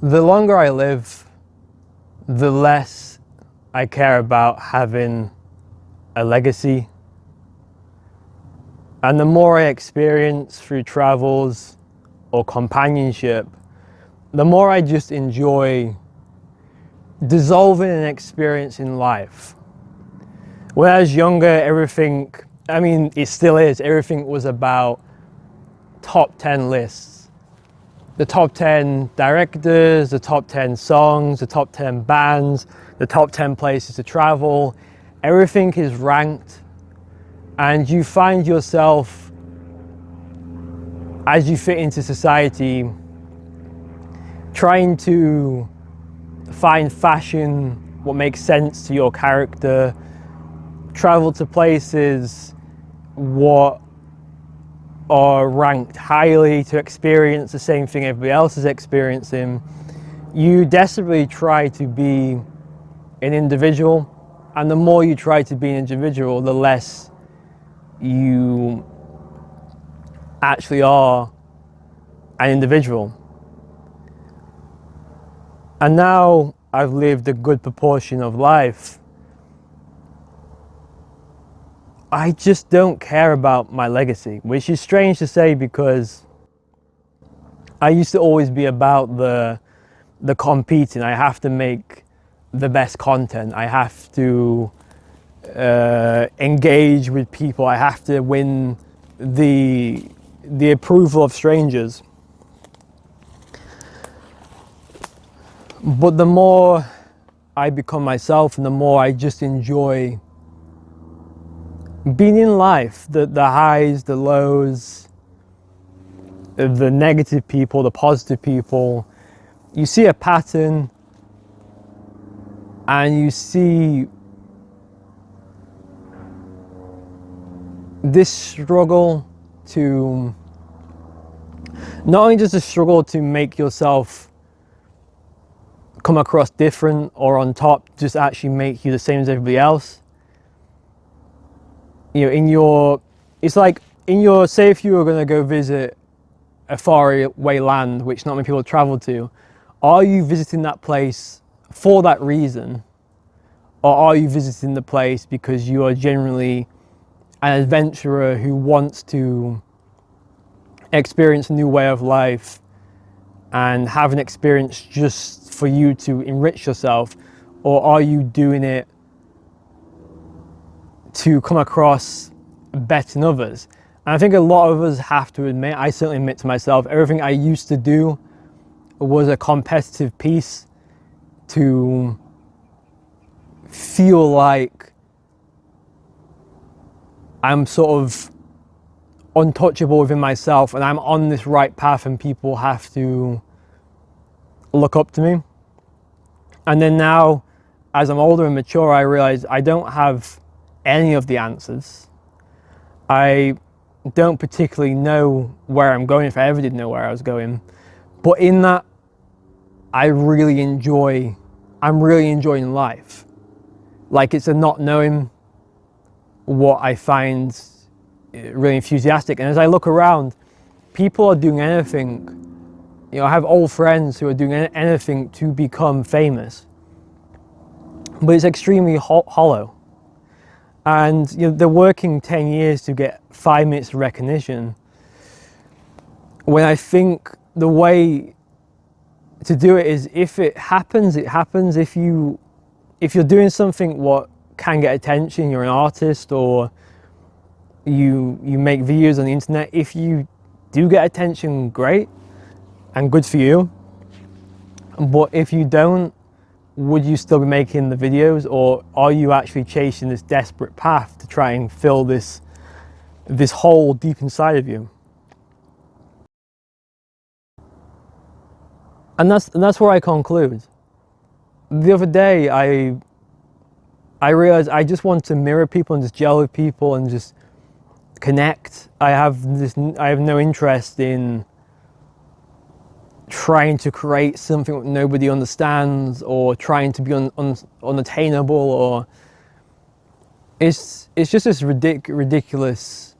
The longer I live, the less I care about having a legacy. And the more I experience through travels or companionship, the more I just enjoy dissolving an experience in life. Whereas younger, everything, I mean, it still is, everything was about top 10 lists. The top 10 directors, the top 10 songs, the top 10 bands, the top 10 places to travel. Everything is ranked, and you find yourself, as you fit into society, trying to find fashion, what makes sense to your character, travel to places what are ranked highly to experience the same thing everybody else is experiencing. You desperately try to be an individual, and the more you try to be an individual, the less you actually are an individual. And now I've lived a good proportion of life, I just don't care about my legacy, which is strange to say because I used to always be about the competing. I have to make the best content. I have to engage with people. I have to win the approval of strangers. But the more I become myself and the more I just enjoy being in life, the highs, the lows, the negative people, the positive people, you see a pattern and you see this struggle to, not only just a struggle to make yourself come across different or on top, just actually make you the same as everybody else. You know, say if you were going to go visit a faraway land which not many people travel to, are you visiting that place for that reason, or are you visiting the place because you are generally an adventurer who wants to experience a new way of life and have an experience just for you to enrich yourself, or are you doing it to come across better than others? And I think a lot of us have to admit, I certainly admit to myself, everything I used to do was a competitive piece to feel like I'm sort of untouchable within myself and I'm on this right path and people have to look up to me. And then now, as I'm older and mature, I realize I don't have any of the answers. I don't particularly know where I'm going, if I ever did know where I was going. But in that, I'm really enjoying life. Like, it's a not knowing what I find really enthusiastic. And as I look around, people are doing anything. You know, I have old friends who are doing anything to become famous, but it's extremely hollow. And you know, they're working 10 years to get 5 minutes of recognition, when I think the way to do it is, if it happens, it happens. If you're doing something what can get attention, you're an artist, or you make videos on the internet, if you do get attention, great and good for you. But if you don't, would you still be making the videos, or are you actually chasing this desperate path to try and fill this hole deep inside of you? And that's where I conclude. The other day, I realized I just want to mirror people and just gel with people and just connect. I have no interest in trying to create something that nobody understands, or trying to be unattainable, or it's just this ridiculous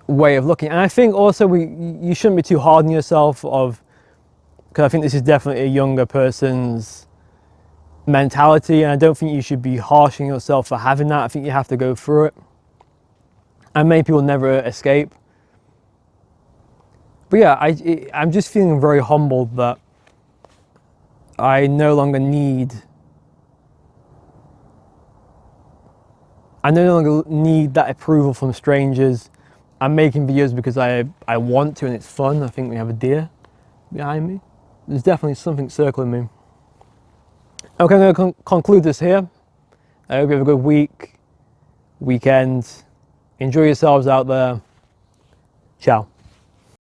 way of looking. And I think also you shouldn't be too hard on yourself of because I think this is definitely a younger person's mentality, and I don't think you should be harshing yourself for having that. I think you have to go through it, and many people never escape. But yeah, I'm just feeling very humbled that I no longer need that approval from strangers. I'm making videos because I want to and it's fun. I think we have a deer behind me. There's definitely something circling me. Okay, I'm going to conclude this here. I hope you have a good weekend. Enjoy yourselves out there. Ciao.